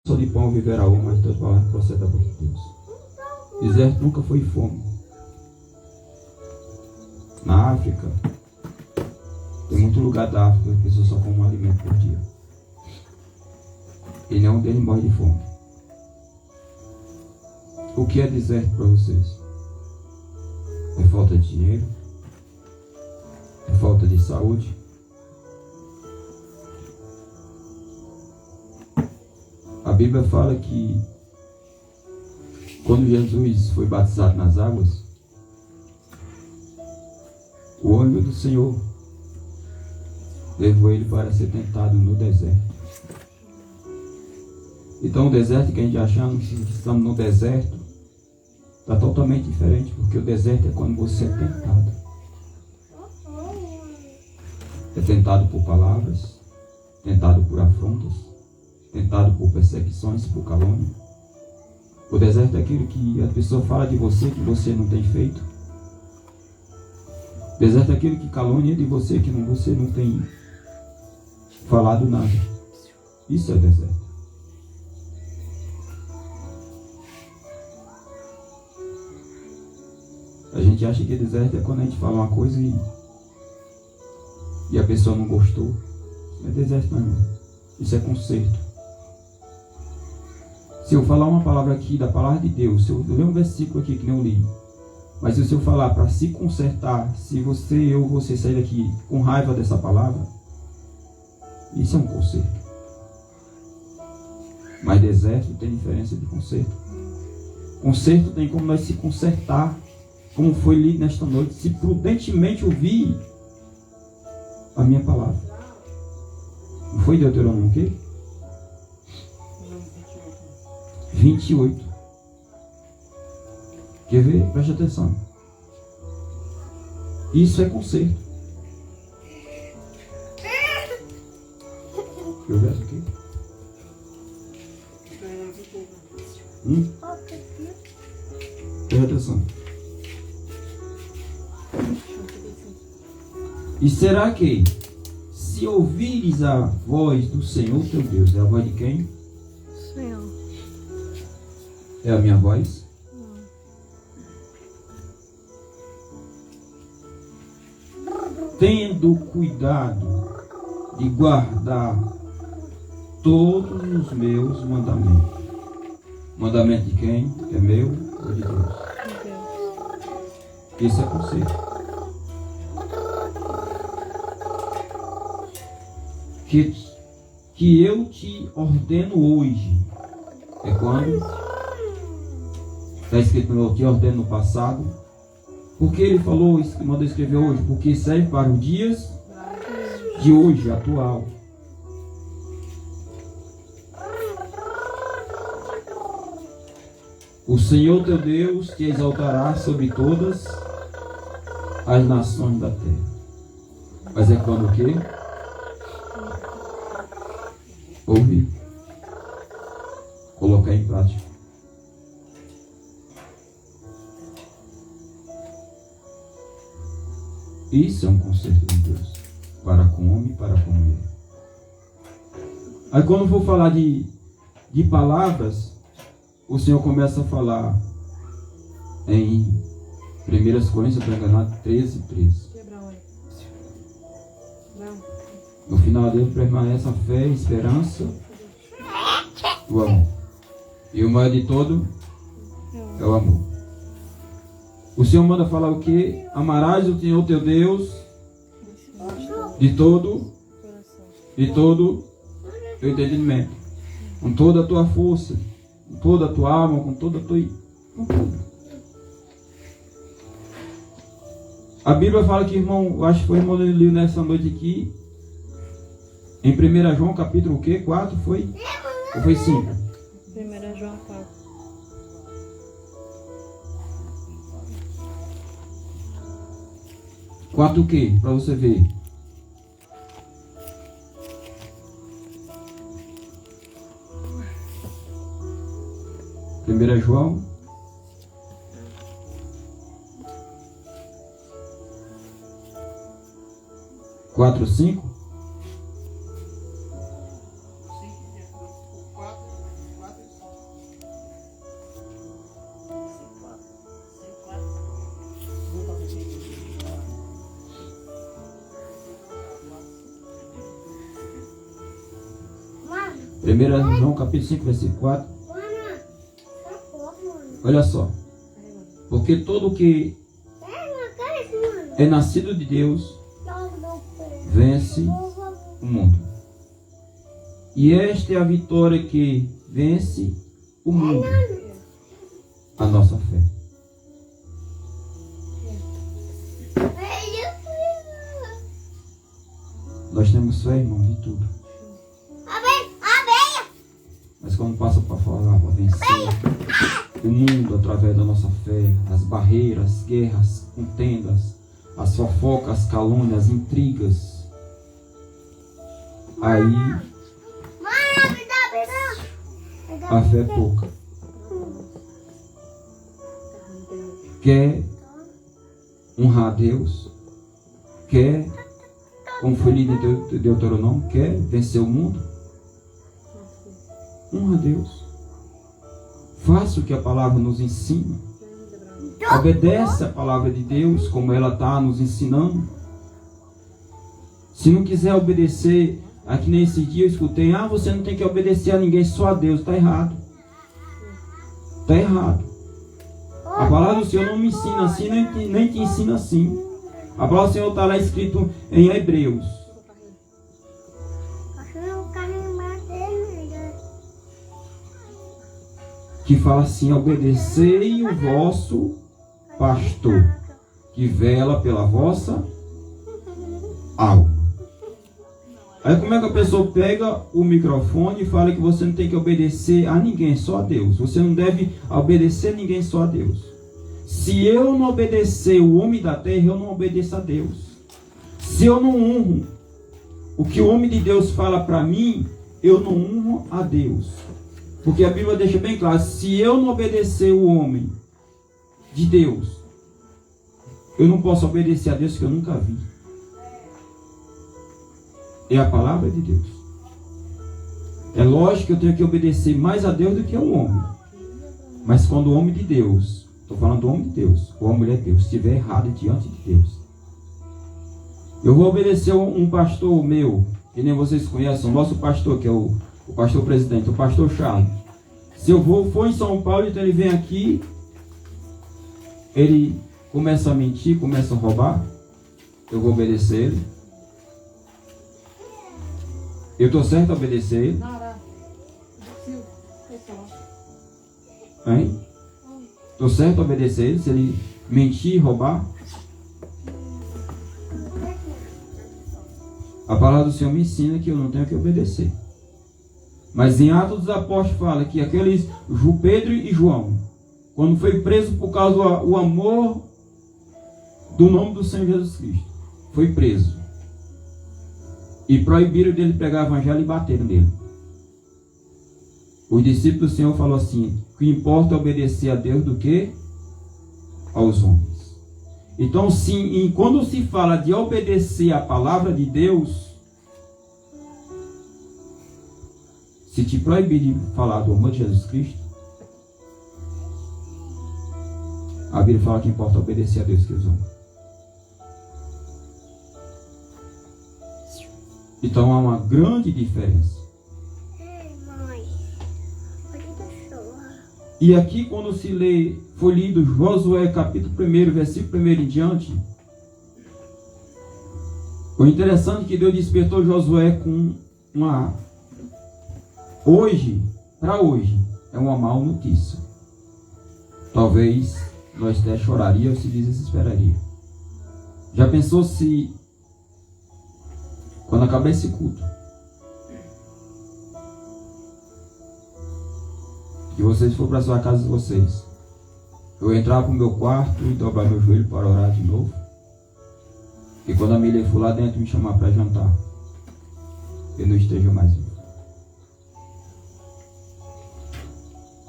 Só de pão viverá o homem, mas toda palavra que procede da boca de Deus. Deserto nunca foi fome. Na África, tem muito lugar da África que a pessoa só come um alimento por dia. E nenhum deles morre de fome. O que é deserto para vocês? É falta de dinheiro? É falta de saúde? A Bíblia fala que quando Jesus foi batizado nas águas, o óleo do Senhor levou ele para ser tentado no deserto. Então o deserto que a gente achamos que estamos no deserto está totalmente diferente, porque o deserto é quando você é tentado. É tentado por palavras, tentado por afrontas, tentado por perseguições, por calúnia. O deserto é aquilo que a pessoa fala de você que você não tem feito. O deserto é aquilo que calúnia de você que você não tem falado nada. Isso é deserto. A gente acha que deserto é quando a gente fala uma coisa e a pessoa não gostou. Não é deserto, não. Isso é conserto. Se eu falar uma palavra aqui da palavra de Deus, se eu ler um versículo aqui que não li, mas se eu falar para se consertar, se você sair daqui com raiva dessa palavra, isso é um conserto. Mas deserto tem diferença de conserto. Conserto tem como nós se consertar, como foi lido nesta noite, se prudentemente ouvir a minha palavra. Não foi Deuteronômio o quê? 28. Quer ver? Preste atenção. Isso é conserto. Deixa eu ver isso aqui. Preste atenção. E será que, se ouvires a voz do Senhor teu Deus, é a voz de quem? Senhor. É a minha voz? Tendo cuidado de guardar todos os meus mandamentos. Mandamento de quem? É meu ou de Deus? Isso é conceito. Que eu te ordeno hoje. É quando? Está escrito eu te ordeno no passado. Por que ele falou isso que mandou escrever hoje? Porque serve para os dias de hoje, atual. O Senhor teu Deus te exaltará sobre todas as nações da terra. Mas é quando o quê? Ouvir. Colocar em prática. Isso é um conserto de Deus. Para com o homem e para com a mulher. Aí quando for falar de palavras, o Senhor começa a falar em 1 Coríntios, para enganar, 13:13. No final dele permanece a fé, a esperança, o amor. E o maior de todo é o amor. O Senhor manda falar o que? Amarás o Senhor teu Deus de todo teu entendimento, com toda a tua força, com toda a tua alma, com toda a tua... com tudo. A Bíblia fala que, irmão, eu acho que foi o irmão que leu nessa noite aqui, em 1 João capítulo o quê? 4 foi? Ou foi 5? 1 João 4. Quatro o quê? Para você ver. Primeira João. Quatro, 5. 1 João capítulo 5, versículo 4. Olha só. Porque todo que é nascido de Deus vence o mundo. E esta é a vitória que vence o mundo. A nossa fé. Nós temos fé, irmão, de tudo. Mas como passa para falar, para vencer o mundo através da nossa fé, as barreiras, guerras, contendas, as fofocas, as calúnias, as intrigas. Aí a fé é pouca. Quer honrar a Deus, quer, como foi lido em Deuteronômio, quer vencer o mundo, honra a Deus. Faça o que a palavra nos ensina. Obedece a palavra de Deus como ela está nos ensinando. Se não quiser obedecer, aqui nesse dia eu escutei, você não tem que obedecer a ninguém, só a Deus. Está errado. Está errado. A palavra do Senhor não me ensina assim, nem te ensina assim. A palavra do Senhor está lá escrito em Hebreus. Que fala assim: obedecei o vosso pastor, que vela pela vossa alma. Aí como é que a pessoa pega o microfone e fala que você não tem que obedecer a ninguém, só a Deus? Você não deve obedecer a ninguém, só a Deus. Se eu não obedecer o homem da terra, eu não obedeço a Deus. Se eu não honro o que o homem de Deus fala para mim, eu não honro a Deus. Porque a Bíblia deixa bem claro: se eu não obedecer o homem de Deus, eu não posso obedecer a Deus que eu nunca vi. É a palavra de Deus. É lógico que eu tenho que obedecer mais a Deus do que ao homem. Mas quando o homem de Deus, estou falando do homem de Deus, ou a mulher de Deus, estiver errado diante de Deus, eu vou obedecer um pastor meu, que nem vocês conhecem, o nosso pastor, que é o pastor presidente, o pastor Charles. Se eu for em São Paulo, então ele vem aqui, ele começa a mentir, começa a roubar, eu vou obedecer ele. Eu estou certo a obedecer ele? Hein? Estou certo a obedecer ele se ele mentir e roubar? A palavra do Senhor me ensina que eu não tenho que obedecer. Mas em Atos dos Apóstolos fala que aqueles Pedro e João, quando foi preso por causa do amor do nome do Senhor Jesus Cristo, foi preso. E proibiram dele pregar o evangelho e bateram nele. Os discípulos do Senhor falaram assim: o que importa é obedecer a Deus do que aos homens. Então, sim, quando se fala de obedecer a palavra de Deus, se te proibir de falar do amor de Jesus Cristo, a Bíblia fala que importa obedecer a Deus que os homens. Então há uma grande diferença. E aqui quando se lê, foi lido Josué capítulo 1, versículo 1 em diante, o interessante é que Deus despertou Josué com uma... Hoje, para hoje, é uma má notícia. Talvez nós até choraria ou se desesperaria. Já pensou se... Quando acabar esse culto, que vocês for para sua casa de vocês, eu entrar para o meu quarto e dobrar meu joelho para orar de novo, e quando a Milha for lá dentro me chamar para jantar, eu não esteja mais vivo.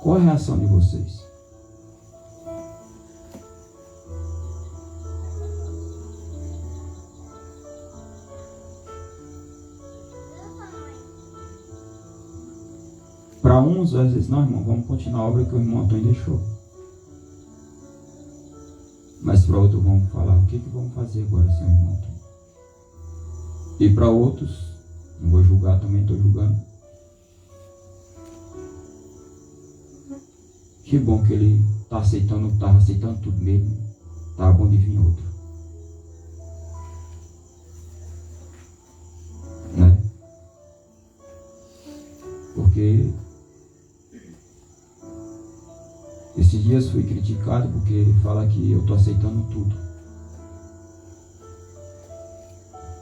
Qual a reação de vocês? Para uns, às vezes, não, irmão, vamos continuar a obra que o irmão Antônio deixou. Mas para outros, vamos falar: o que vamos fazer agora, seu irmão Antônio? E para outros, não vou julgar, também estou julgando. Que bom que ele estava aceitando tudo mesmo. Estava bom de vir outro. Né? Porque esses dias fui criticado porque fala que eu estou aceitando tudo.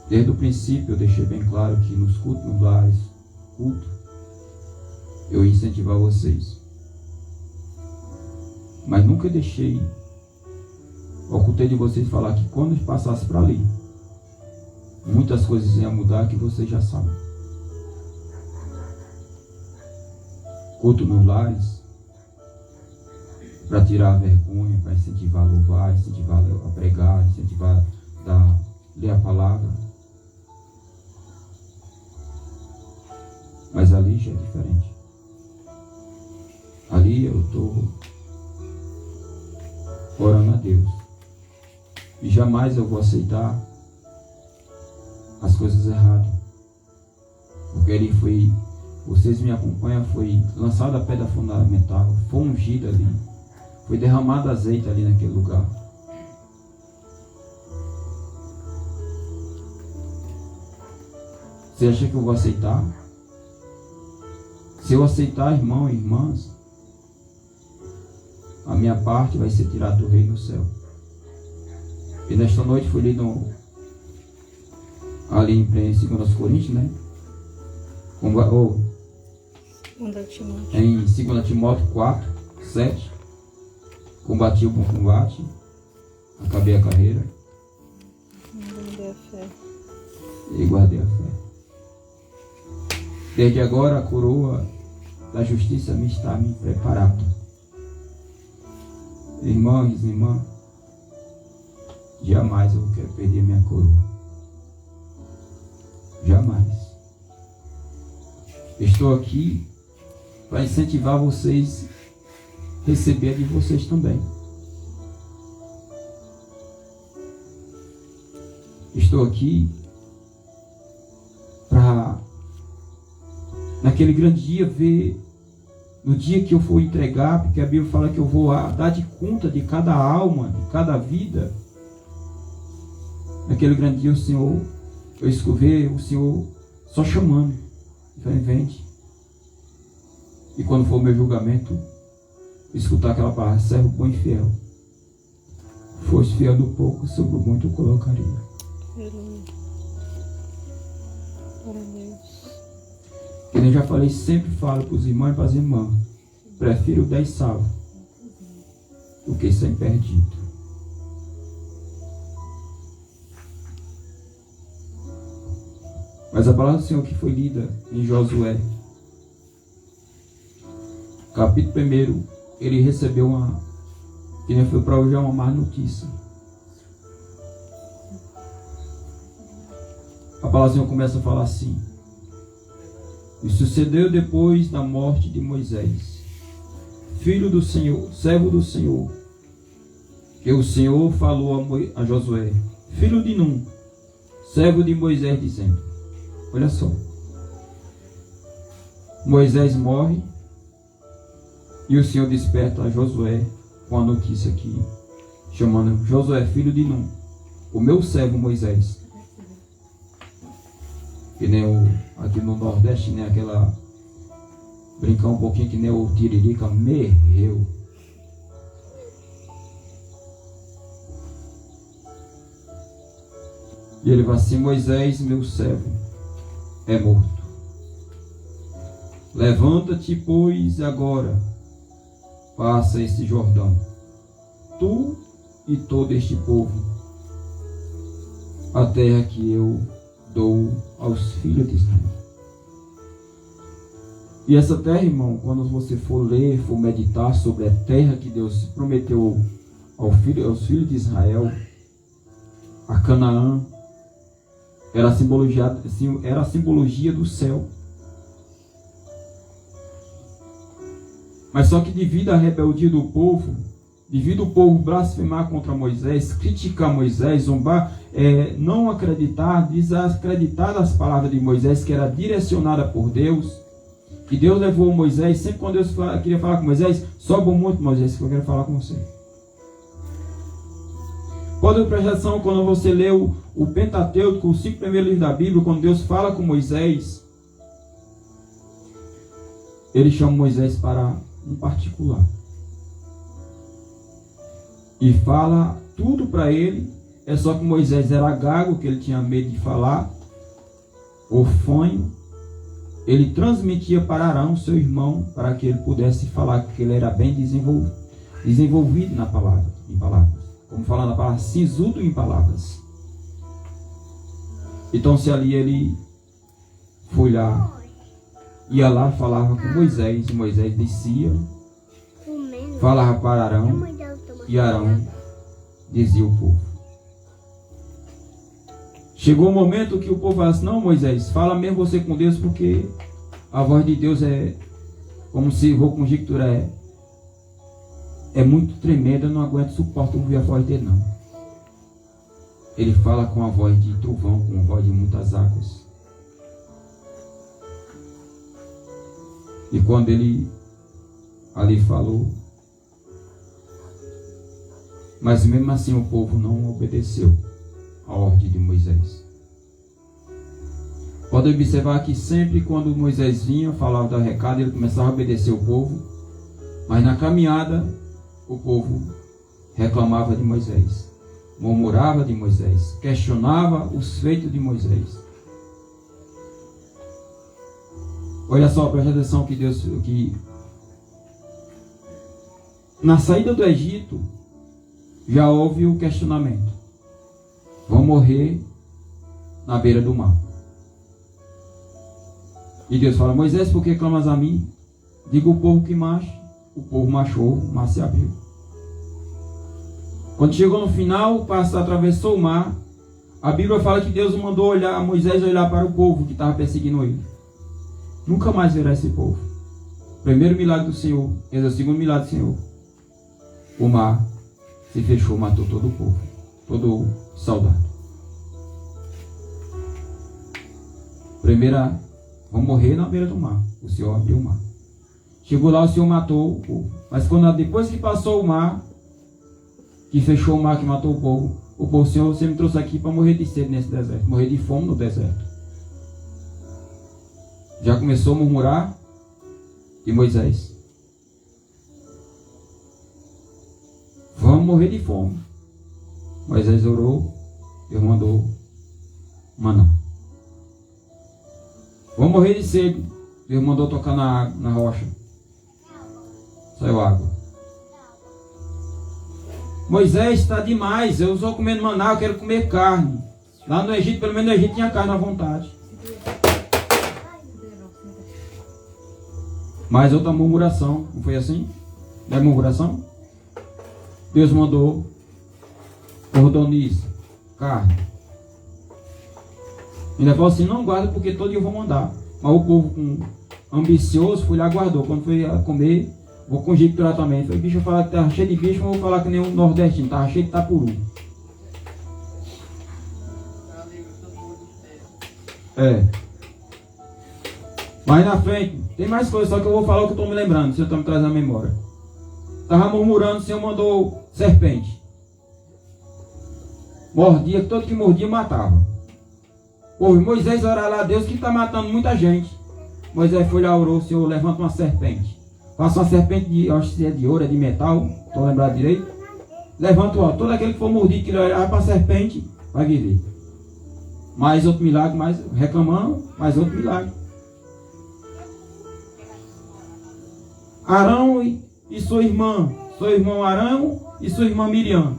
Desde o princípio eu deixei bem claro que nos cultos, nos lares, eu ia incentivar vocês. Mas nunca deixei, ocultei de vocês falar que quando passasse para ali, muitas coisas iam mudar que vocês já sabem. Culto nos lares, para tirar a vergonha, para incentivar a louvar, incentivar a pregar, incentivar a ler a palavra. Mas ali já é diferente. Ali eu estou orando a Deus. E jamais eu vou aceitar as coisas erradas. Porque ali foi, vocês me acompanham, foi lançada a pedra fundamental, foi ungida ali, foi derramado azeite ali naquele lugar. Você acha que eu vou aceitar? Se eu aceitar, irmão e irmãs, a minha parte vai ser tirada do reino do céu. E nesta noite foi lido ali em 2 Coríntios, né? Em 2 Timóteo 4, 7. Combati o bom combate, acabei a carreira e guardei a fé. Desde agora a coroa da justiça me está preparada. Irmãos e irmãs, jamais eu quero perder minha coroa. Jamais. Estou aqui para incentivar vocês a receber de vocês também. Estou aqui para, naquele grande dia, ver, no dia que eu for entregar, porque a Bíblia fala que eu vou dar de conta de cada alma, de cada vida. Naquele grande dia, o Senhor, eu escutei o Senhor só chamando, vem. E quando for o meu julgamento, escutar aquela palavra: servo bom e fiel. Foste fiel do pouco, sobre o muito eu colocaria. Aleluia. Glória a Deus. Como eu já falei, sempre falo para os irmãos e para as irmãs: prefiro 10 salvos do que 100 perdidos. Mas a palavra do Senhor que foi lida em Josué, capítulo 1, ele recebeu que nem foi para hoje, uma má notícia. A palavra do Senhor começa a falar assim: e sucedeu depois da morte de Moisés, filho do Senhor, servo do Senhor, que o Senhor falou a Josué, filho de Num, servo de Moisés, dizendo: olha só, Moisés morre e o Senhor desperta a Josué com a notícia aqui, chamando Josué, filho de Num, o meu servo Moisés. Que nem aqui no Nordeste, né, aquela, brincar um pouquinho, que nem o Tiririca, merreu. E ele vai assim: Moisés, meu servo, é morto. Levanta-te, pois, agora, passa este Jordão, tu e todo este povo, a terra que eu dou aos filhos de Israel. E essa terra, irmão, quando você for ler, for meditar sobre a terra que Deus prometeu aos filhos de Israel, a Canaã, era a simbologia do céu. Mas só que devido à rebeldia do povo, devido ao povo blasfemar contra Moisés, criticar Moisés, zombar, não acreditar, desacreditar as palavras de Moisés, que era direcionada por Deus, que Deus levou Moisés, sempre quando Deus queria falar com Moisés, sobe muito, Moisés, que eu quero falar com você. Pode prestar atenção quando você lê o Pentateuco, os 5 primeiros livros da Bíblia, quando Deus fala com Moisés, ele chama Moisés para um particular. E fala tudo para ele. É só que Moisés era gago, que ele tinha medo de falar, orfanho. Ele transmitia para Arão, seu irmão, para que ele pudesse falar, que ele era bem desenvolvido na palavra, em palavras. Como falando a palavra, sisudo em palavras. Então, se ali ele foi lá, ia lá, falava com Moisés, e Moisés descia, falava para Arão, e Arão dizia o povo. Chegou o momento que o povo falou assim: não, Moisés, fala mesmo você com Deus, porque a voz de Deus é, como se vou conjecturar, é muito tremenda, eu não aguento, suporto ouvir a voz dele não. Ele fala com a voz de trovão, com a voz de muitas águas. E quando ele ali falou, mas mesmo assim o povo não obedeceu a ordem de Moisés. Pode observar que sempre quando Moisés vinha, falava do recado, ele começava a obedecer o povo, mas na caminhada o povo reclamava de Moisés, murmurava de Moisés, questionava os feitos de Moisés. Olha só, presta atenção que na saída do Egito já houve o questionamento: vão morrer na beira do mar. E Deus fala: Moisés, por que clamas a mim? Diga o povo que marche. O povo marchou, o mar se abriu. Quando chegou no final, atravessou o mar. A Bíblia fala que Deus mandou Moisés olhar para o povo que estava perseguindo ele. Nunca mais verá esse povo. Primeiro milagre do Senhor, o segundo milagre do Senhor. O mar se fechou, matou todo o povo, todo soldado. Primeira, vão morrer na beira do mar. O Senhor abriu o mar. Chegou lá, o Senhor matou o povo. Mas depois que passou o mar, que fechou o mar, que matou o povo, Senhor, você me trouxe aqui para morrer de sede nesse deserto, morrer de fome no deserto. Já começou a murmurar de Moisés. Vamos morrer de fome. Moisés orou, Deus mandou maná. Vamos morrer de sede. Deus mandou tocar na rocha. Saiu água. Moisés, está demais. Eu estou comendo maná, eu quero comer carne. Lá no Egito, pelo menos no Egito, tinha carne à vontade. Mais outra murmuração. Não foi assim? Não é murmuração? Deus mandou cordonice, carne. Ainda falou assim: não guarda, porque todo dia eu vou mandar. Mas o povo ambicioso foi lá e guardou. Quando foi a comer, vou conjecturar também. Foi bicho falar que estava cheio de bicho, mas vou falar que nem um nordestino, estava cheio de tapuru. Mais na frente, tem mais coisas, só que eu vou falar o que eu estou me lembrando, se eu estou me trazendo a memória. Estava murmurando, o Senhor mandou serpente. Mordia, todo que mordia matava. Ouve, Moisés orar lá a Deus que está matando muita gente. Moisés foi lá, orou: Senhor, levanta uma serpente. Faça uma serpente de, eu acho que é de ouro, é de metal, estou lembrado direito. Levanta, ó, todo aquele que for mordido, que ele olhar para a serpente, vai viver. Mais outro milagre, mais reclamando, mais outro milagre. Arão e sua irmã, seu irmão Arão e sua irmã Miriam,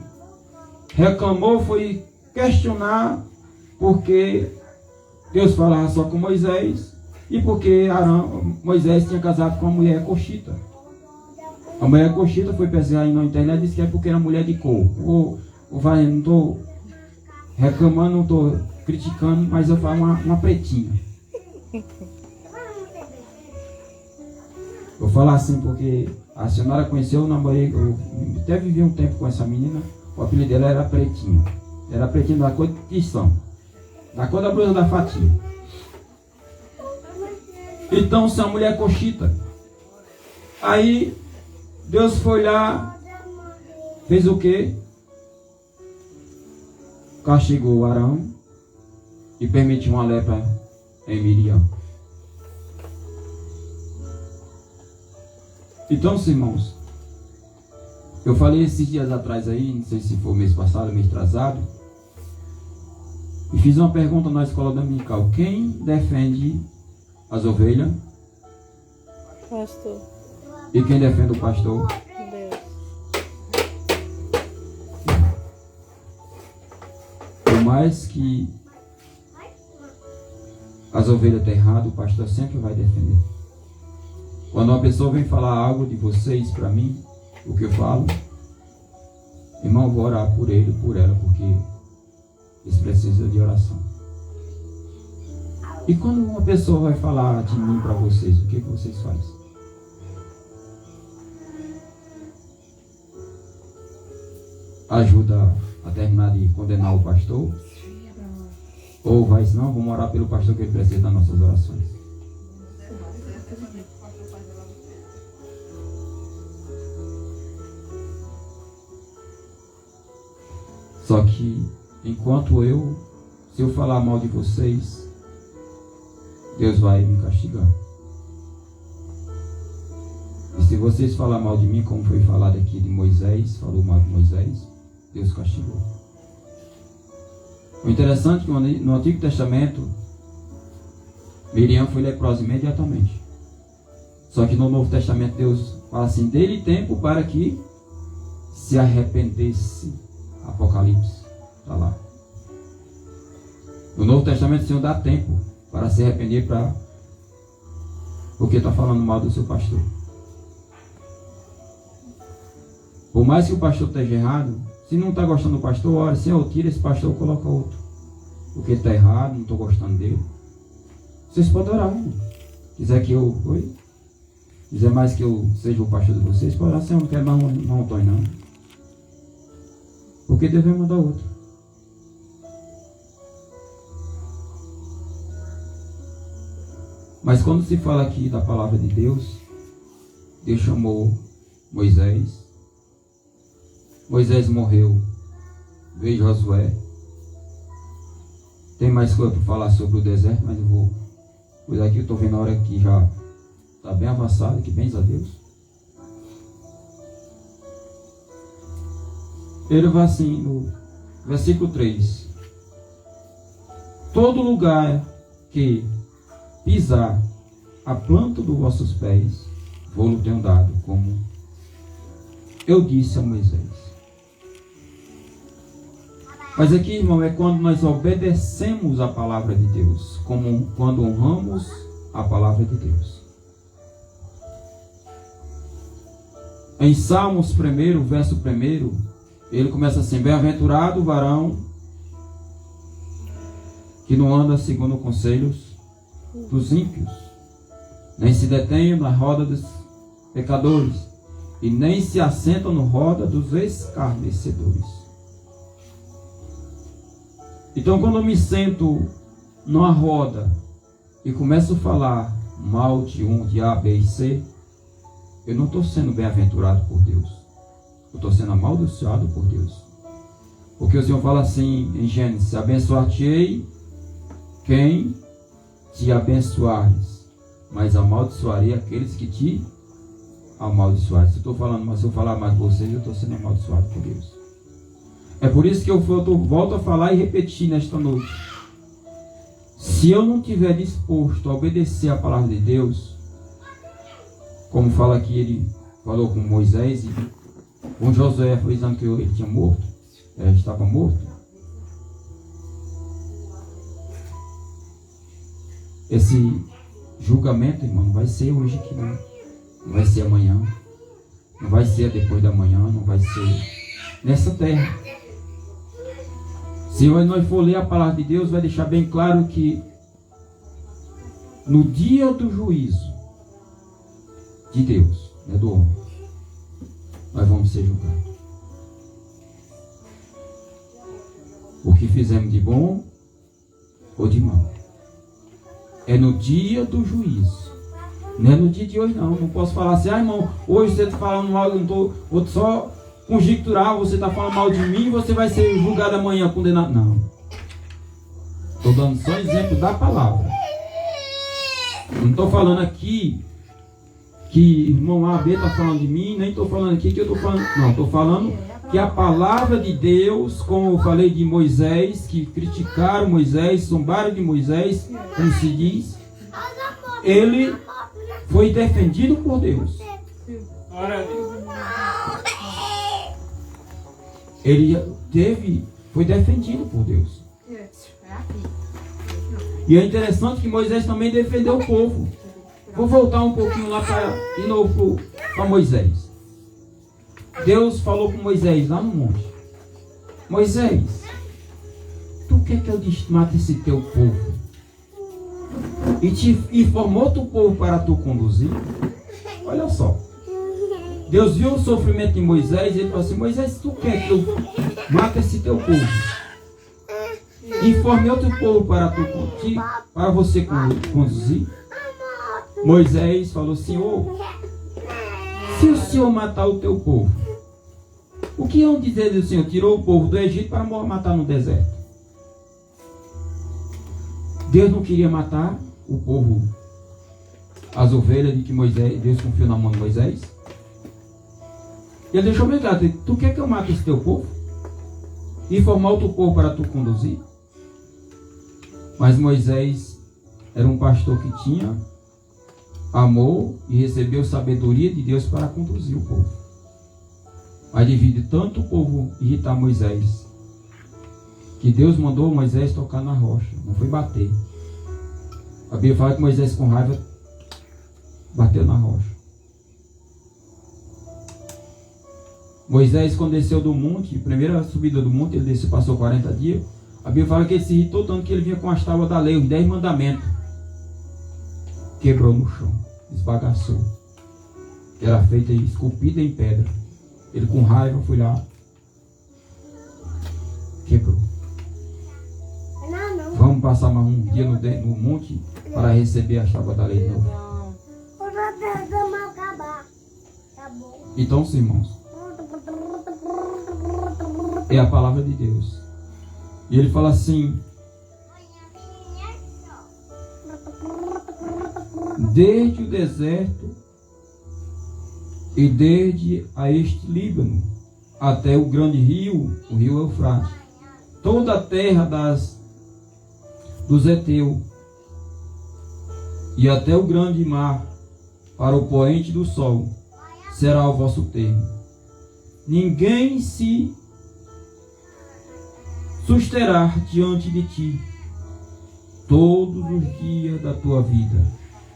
reclamou, foi questionar, porque Deus falava só com Moisés, e porque Moisés tinha casado com uma mulher coxita. A mulher coxita foi pesquisar aí na internet e disse que é porque era mulher de cor. Não estou reclamando, não estou criticando, mas eu falo uma pretinha. Vou falar assim porque a senhora conheceu, eu namorei, eu até vivi um tempo com essa menina. O apelido dela era Pretinha. Era pretinha da cor de tição, da cor da blusa da Fatinha. Então, se é uma mulher coxita. Aí, Deus foi lá, fez o quê? Castigou Arão e permitiu uma lepra em Miriam. Então, irmãos, eu falei esses dias atrás aí, não sei se foi mês passado, mês atrasado, e fiz uma pergunta na escola dominical: quem defende as ovelhas? Pastor. E quem defende o pastor? Deus. Por mais que as ovelhas estejam erradas, o pastor sempre vai defender. Quando uma pessoa vem falar algo de vocês para mim, o que eu falo, irmão, eu vou orar por ele, por ela, porque eles precisam de oração. E quando uma pessoa vai falar de mim para vocês, o que vocês fazem? Ajuda a terminar de condenar o pastor? Ou vai, não, vamos orar pelo pastor que ele precisa das nossas orações. Só que, enquanto se eu falar mal de vocês, Deus vai me castigar. E se vocês falar mal de mim, como foi falado aqui de Moisés, falou mal de Moisés, Deus castigou. O interessante é que no Antigo Testamento, Miriam foi leprosa imediatamente. Só que no Novo Testamento Deus fala assim: dê-lhe tempo para que se arrependesse. Apocalipse, está lá. No Novo Testamento o Senhor dá tempo para se arrepender, porque está falando mal do seu pastor. Por mais que o pastor esteja errado, se não está gostando do pastor, ora: Senhor, tira esse pastor e coloca outro, porque ele está errado, não estou gostando dele. Vocês podem orar, irmão. Quiser que eu quiser mais que eu seja o pastor de vocês, pode orar: Senhor, não quero mais um Antônio, não, porque Deus vai mandar outro. Mas quando se fala aqui da palavra de Deus, Deus chamou Moisés. Moisés morreu. Veio Josué. Tem mais coisa para falar sobre o deserto, mas eu vou. Pois aqui eu estou vendo a hora que já está bem avançada, que bens a Deus. Ele vai assim no versículo 3: todo lugar que pisar a planta dos vossos pés, vou-lo tenho dado, como eu disse a Moisés. Mas aqui, irmão, é quando nós obedecemos a palavra de Deus, como quando honramos a palavra de Deus. Em Salmos 1, verso 1, ele começa assim: bem-aventurado o varão que não anda segundo conselhos dos ímpios, nem se detém na roda dos pecadores, e nem se assenta na roda dos escarnecedores. Então, quando eu me sento numa roda e começo a falar mal de um, de A, B e C, eu não estou sendo bem-aventurado por Deus. Eu estou sendo amaldiçoado por Deus. Porque o Senhor fala assim em Gênesis: abençoar-te-ei quem te abençoares, mas amaldiçoarei aqueles que te amaldiçoarem. Se eu estou falando, mas se eu falar mais de vocês, eu estou sendo amaldiçoado por Deus. É por isso que eu volto a falar e repetir nesta noite: se eu não estiver disposto a obedecer a palavra de Deus, como fala aqui, ele falou com Moisés e com Josué, foi dizendo que ele tinha morto, estava morto. Esse julgamento, irmão, não vai ser hoje aqui, não. Não vai ser amanhã. Não vai ser depois da manhã. Não vai ser nessa terra. Se nós for ler a palavra de Deus, vai deixar bem claro que no dia do juízo de Deus, não é do homem, nós vamos ser julgados. O que fizemos de bom ou de mal. É no dia do juízo Não é no dia de hoje não. Não posso falar assim, irmão, hoje você está falando mal, eu não vou só conjecturar, você está falando mal de mim, você vai ser julgado amanhã, condenado. Não. Estou dando só exemplo da palavra. Não estou falando aqui que irmão A, B está falando de mim, nem estou falando aqui que eu estou falando. Não, estou falando que a palavra de Deus, como eu falei de Moisés, que criticaram Moisés, zombaram de Moisés, como se diz, ele foi defendido por Deus. Ele foi defendido por Deus. E é interessante que Moisés também defendeu o povo. Vou voltar um pouquinho lá de novo para Moisés. Deus falou com Moisés lá no monte: Moisés, tu quer que eu mate esse teu povo? E formou teu povo para tu conduzir? Olha só. Deus viu o sofrimento de Moisés e ele falou assim: Moisés, tu quer que eu mate esse teu povo? Informei o teu povo para você conduzir? Moisés falou: Senhor, se o Senhor matar o teu povo, o que iam dizer do Senhor? Tirou o povo do Egito para matar no deserto. Deus não queria matar o povo, as ovelhas de que Deus confiou na mão de Moisés. Ele deixou bem claro: tu quer que eu mate esse teu povo? E formar o teu povo para tu conduzir? Mas Moisés era um pastor que tinha amor e recebeu sabedoria de Deus para conduzir o povo. Mas devido a tanto o povo irritar Moisés, que Deus mandou Moisés tocar na rocha, não foi bater. A Bíblia fala que Moisés, com raiva, bateu na rocha. Moisés, quando desceu do monte, primeira subida do monte, ele desceu, passou 40 dias. A Bíblia fala que ele se irritou tanto que ele vinha com as tábuas da lei, os 10 mandamentos. Quebrou no chão, esbagaçou. Era feita esculpida em pedra. Ele, com raiva, foi lá, quebrou. Vamos passar mais um dia no monte para receber a tábua da lei de novo. Então, sim, irmãos, é a palavra de Deus. E ele fala assim: desde o deserto e desde a este Líbano até o grande rio, o rio Eufrates, toda a terra dos Heteus e até o grande mar, para o poente do sol, será o vosso termo. Ninguém se susterá diante de ti todos os dias da tua vida.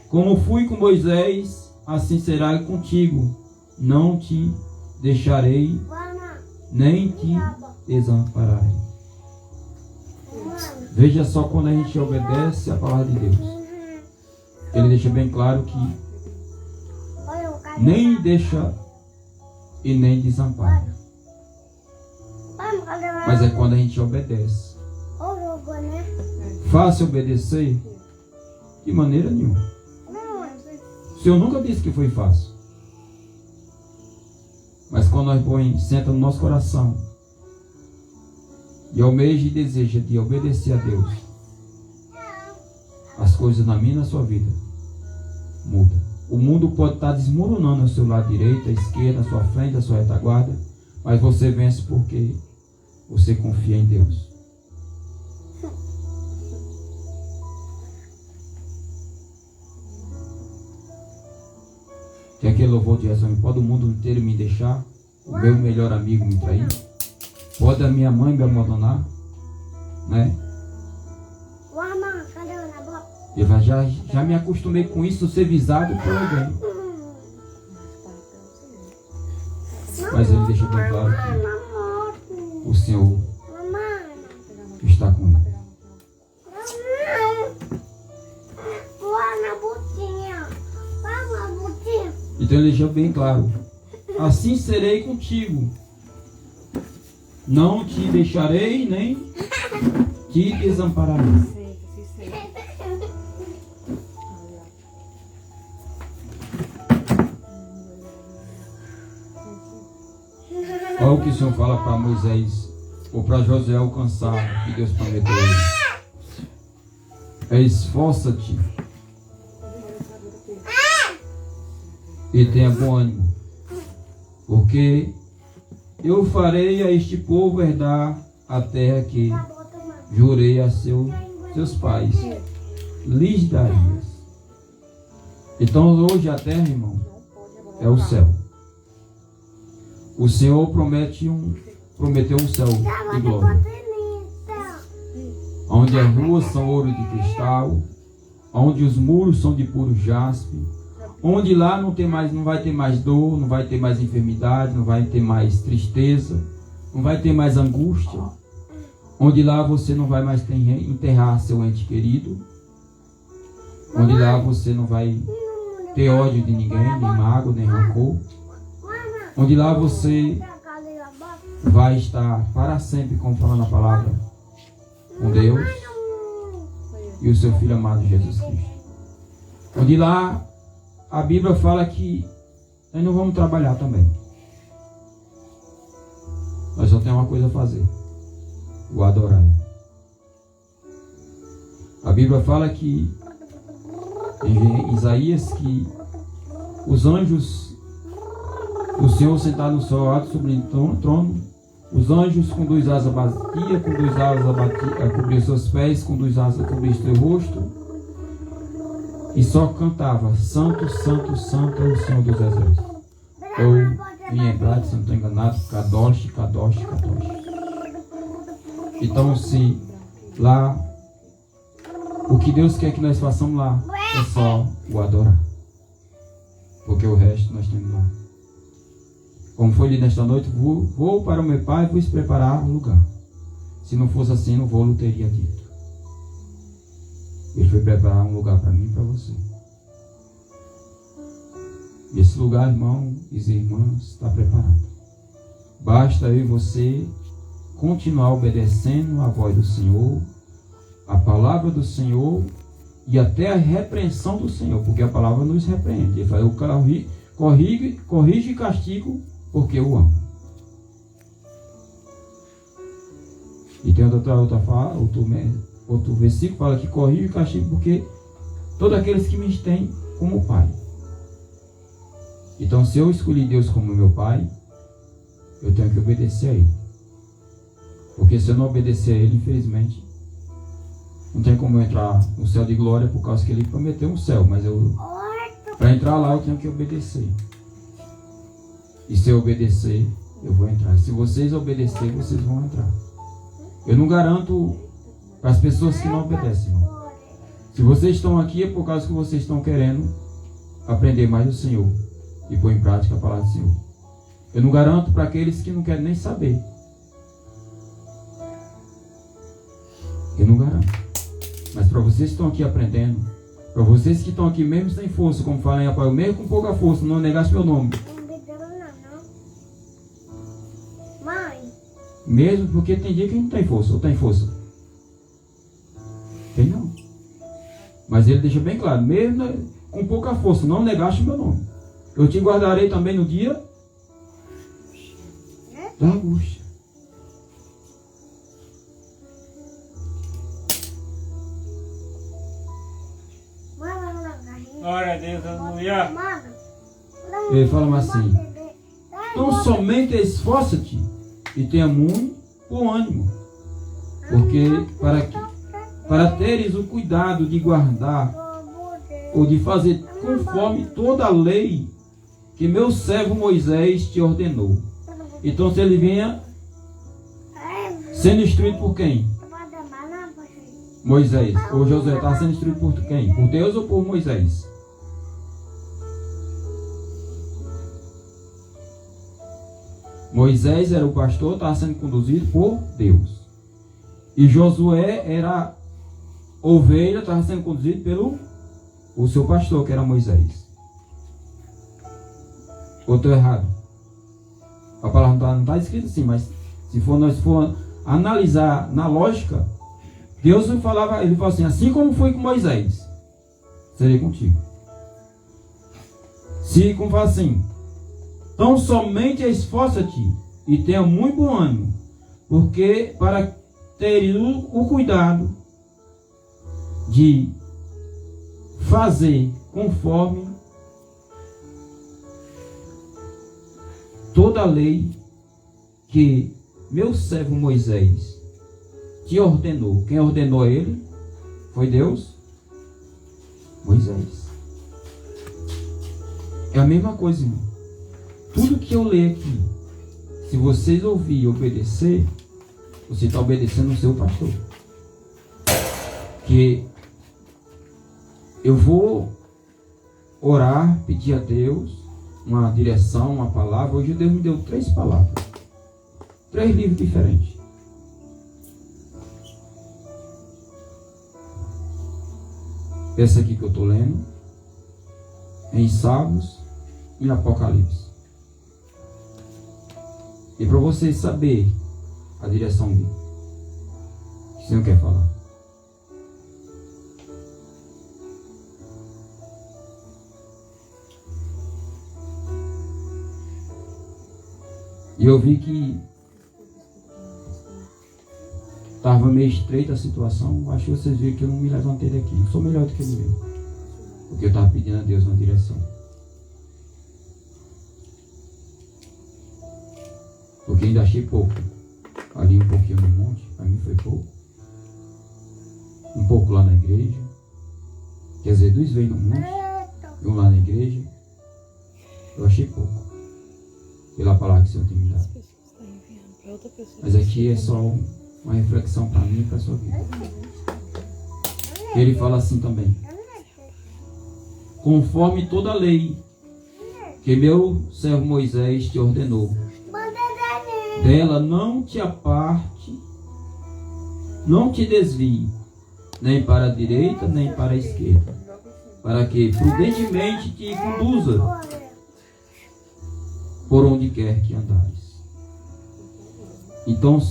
Como fui com Moisés, assim será contigo. Não te deixarei, nem te desampararei. Veja só, quando a gente obedece a palavra de Deus, ele deixa bem claro que nem deixa e nem desampara. Mas é quando a gente obedece. Fácil obedecer? De maneira nenhuma. O Senhor nunca disse que foi fácil. Mas quando nós senta no nosso coração e almeja e deseja de obedecer a Deus, as coisas na minha e na sua vida mudam. O mundo pode estar desmoronando ao seu lado direito, à esquerda, à sua frente, à sua retaguarda, mas você vence porque você confia em Deus. Que aquele louvor de razão: pode o mundo inteiro me deixar, o meu melhor amigo me trair, pode a minha mãe me abandonar, né? Eu já me acostumei com isso, ser visado por alguém. Mas ele deixa bem claro que o Senhor está com ele. Então ele deixou bem claro: assim serei contigo, não te deixarei nem te desampararei. Olha o que o Senhor fala para Moisés, ou para Josué alcançar o que Deus prometeu a ele. Esforça-te e tenha bom ânimo, porque eu farei a este povo herdar a terra que jurei a seus pais, lhes daria. Então hoje a terra, irmão, é o céu. O Senhor prometeu um céu de glória, onde as ruas são ouro de cristal, onde os muros são de puro jaspe, onde lá não vai ter mais dor, não vai ter mais enfermidade, não vai ter mais tristeza, não vai ter mais angústia, onde lá você não vai mais enterrar seu ente querido, onde lá você não vai ter ódio de ninguém, nem mágoa, nem rancor, onde lá você vai estar para sempre, como fala na palavra, com Deus e o seu Filho amado Jesus Cristo. Onde lá a Bíblia fala que nós não vamos trabalhar também. Nós só temos uma coisa a fazer: o adorar. A Bíblia fala que em Isaías que os anjos, o Senhor sentado no seu alto sobre o trono, os anjos com duas asas batiam, com duas asas cobriam seus pés, com duas asas cobriam seu rosto, e só cantava: Santo, Santo, Santo é o Senhor dos Exércitos. Ou em hebraico, se não estou enganado, Kadosh, Kadosh, Kadosh. Então, se lá o que Deus quer que nós façamos lá é só o adorar, porque o resto nós temos lá. Como foi lido nesta noite, vou para o meu Pai e vou preparar um lugar. Se não fosse assim, no voo não teria dito. Ele foi preparar um lugar para mim e para você. E esse lugar, irmãos e irmãs, está preparado. Basta eu e você continuar obedecendo a voz do Senhor, a palavra do Senhor e até a repreensão do Senhor, porque a palavra nos repreende. Ele fala: eu corrijo e castigo porque eu amo. E tem outro versículo que fala que corrijo e castigo porque todos aqueles que me têm como pai. Então, se eu escolhi Deus como meu pai, eu tenho que obedecer a Ele. Porque se eu não obedecer a Ele, infelizmente, não tem como eu entrar no céu de glória, por causa que Ele prometeu um céu. Mas para entrar lá, eu tenho que obedecer. E se eu obedecer, eu vou entrar. E se vocês obedecerem, vocês vão entrar. Eu não garanto para as pessoas que não obedecem, irmão. Se vocês estão aqui, é por causa que vocês estão querendo aprender mais do Senhor e pôr em prática a palavra do Senhor. Eu não garanto para aqueles que não querem nem saber. Eu não garanto. Mas para vocês que estão aqui aprendendo, para vocês que estão aqui mesmo sem força, como falam em Apoio, mesmo com pouca força, não negaste meu nome. Mesmo porque tem dia que não tem força, ou tem força? Tem não. Mas ele deixa bem claro: mesmo com pouca força, não negaste o meu nome. Eu te guardarei também no dia da angústia. Glória a Deus, aleluia. Ele fala assim: então somente esforça-te e tenha muito bom ânimo, porque para teres o cuidado de guardar ou de fazer conforme toda a lei que meu servo Moisés te ordenou. Então, se ele vinha sendo instruído por quem? Moisés. Ou Josué está sendo instruído por quem? Por Deus ou por Moisés? Moisés era o pastor, estava sendo conduzido por Deus. E Josué era ovelha, estava sendo conduzido pelo o seu pastor, que era Moisés. Ou estou errado? A palavra não está escrita assim, mas se nós for analisar na lógica, Deus falava, ele falou assim como foi com Moisés, serei contigo. Se como fala assim, então somente esforça-te e tenha muito bom ânimo, porque para ter o cuidado de fazer conforme toda a lei que meu servo Moisés te ordenou. Quem ordenou ele foi Deus? Moisés. É a mesma coisa, irmão. Tudo que eu leio aqui, se vocês ouvir e obedecer, você está obedecendo o seu pastor. Que eu vou orar, pedir a Deus uma direção, uma palavra. Hoje Deus me deu 3 palavras. 3 livros diferentes. Essa aqui que eu estou lendo, em Salmos e Apocalipse. E para vocês saberem a direção dele, o Senhor quer falar. E eu vi que estava meio estreita a situação. Acho que vocês viram que eu não me levantei daqui. Não sou melhor do que ele mesmo, porque eu estava pedindo a Deus uma direção. Porque ainda achei pouco. Ali um pouquinho no monte, para mim foi pouco. Um pouco lá na igreja. Quer dizer, 2 veio no monte e 1 lá na igreja. Eu achei pouco. Pela palavra que o Senhor tem me dado. Mas aqui é só uma reflexão para mim e para a sua vida. Ele fala assim também: conforme toda a lei que meu servo Moisés te ordenou, dela não te aparte, não te desvie, nem para a direita, nem para a esquerda, para que prudentemente te conduza por onde quer que andares. Então,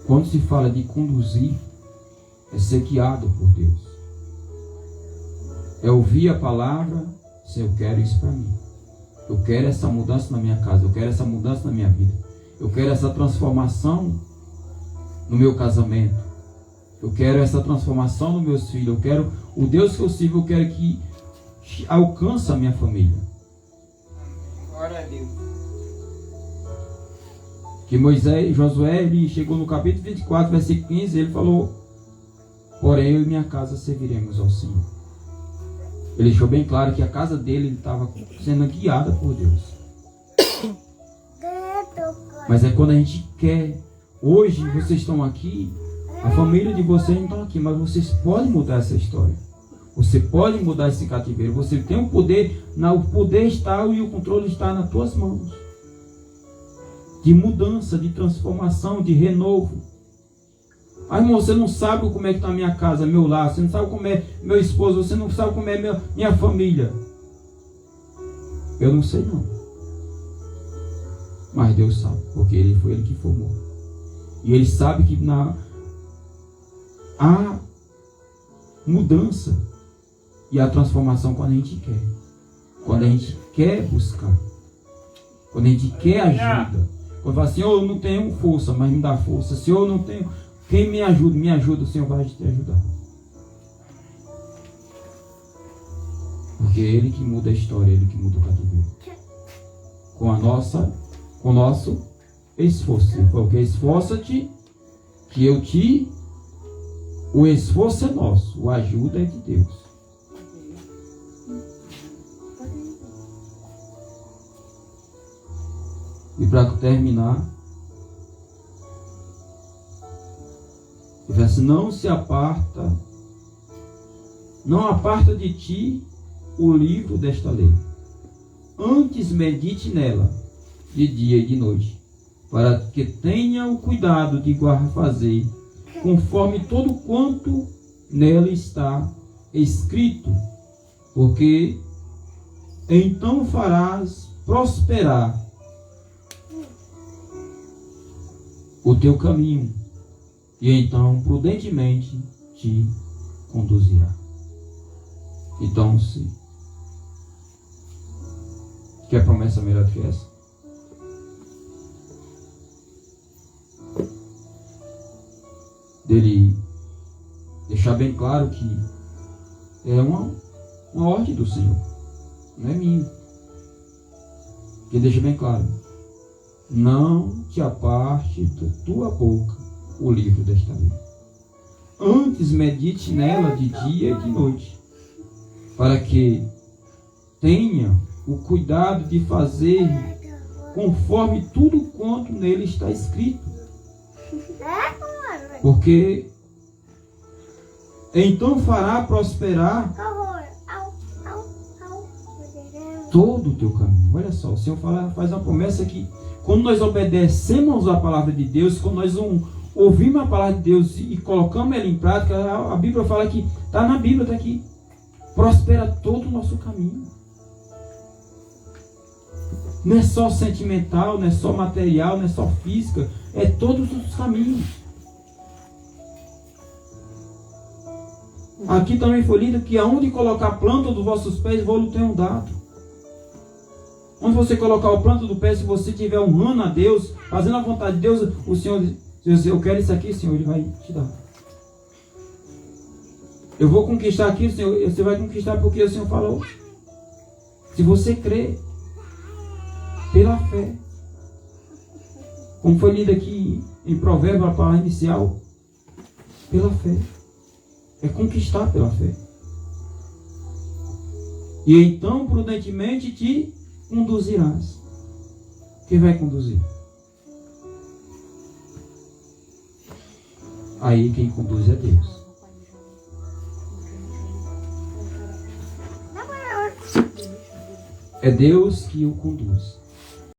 quando se fala de conduzir, é ser guiado por Deus. É ouvir a palavra, se eu quero isso para mim. Eu quero essa mudança na minha casa, eu quero essa mudança na minha vida. Eu quero essa transformação no meu casamento. Eu quero essa transformação nos meus filhos. Eu quero o Deus que eu sirvo, eu quero que alcance a minha família. Glória a Deus. Que Josué, ele chegou no capítulo 24, versículo 15, ele falou: porém eu e minha casa serviremos ao Senhor. Ele deixou bem claro que a casa dele estava sendo guiada por Deus. Mas é quando a gente quer. Hoje vocês estão aqui, a família de vocês não estão aqui, mas vocês podem mudar essa história. Você pode mudar esse cativeiro. Você tem o poder, o poder está e o controle está nas tuas mãos. De mudança, de transformação, de renovo. Ah, irmão, você não sabe como é que está a minha casa, meu lar. Você não sabe como é meu esposo. Você não sabe como é minha família. Eu não sei não. Mas Deus sabe, porque foi Ele que formou. E Ele sabe que há mudança e a transformação quando a gente quer. Quando a gente quer buscar. Quando a gente quer ajuda. Quando fala, Senhor, eu não tenho força, mas me dá força. Senhor, eu não tenho quem me ajuda, o Senhor vai te ajudar. Porque é Ele que muda a história, Ele que muda o cativeiro. Com o nosso esforço. Porque esforça-te, que eu te... O esforço é nosso, o ajuda é de Deus. E para terminar, ele diz assim: não aparta de ti o livro desta lei. Antes medite nela, de dia e de noite, para que tenha o cuidado de fazer conforme todo quanto nela está escrito, porque então farás prosperar o teu caminho, e então prudentemente te conduzirá. Então, Quer promessa melhor do que essa? Dele deixar bem claro que é uma ordem do Senhor, não é minha. Que deixa bem claro: não te aparte da tua boca o livro desta lei. Antes medite nela de dia e de noite, para que tenha o cuidado de fazer conforme tudo quanto nele está escrito. Porque então fará prosperar todo o teu caminho. Olha só, o Senhor faz uma promessa que quando nós obedecemos a palavra de Deus, quando nós ouvimos a palavra de Deus e colocamos ela em prática, a Bíblia fala que, está na Bíblia, está aqui, prospera todo o nosso caminho. Não é só sentimental, não é só material, não é só física, é todos os caminhos. Aqui também foi lido que aonde colocar a planta dos vossos pés, vou-lo tenho dado. Onde você colocar o planta do pé, se você estiver honrando a Deus, fazendo a vontade de Deus, o Senhor diz: eu quero isso aqui, Senhor, Ele vai te dar. Eu vou conquistar aqui, Senhor, você vai conquistar porque o Senhor falou. Se você crer, pela fé. Como foi lido aqui em Provérbios, a palavra inicial, pela fé. É conquistar pela fé. E então, prudentemente, te conduzirás. Quem vai conduzir? Aí quem conduz é Deus. É Deus que o conduz.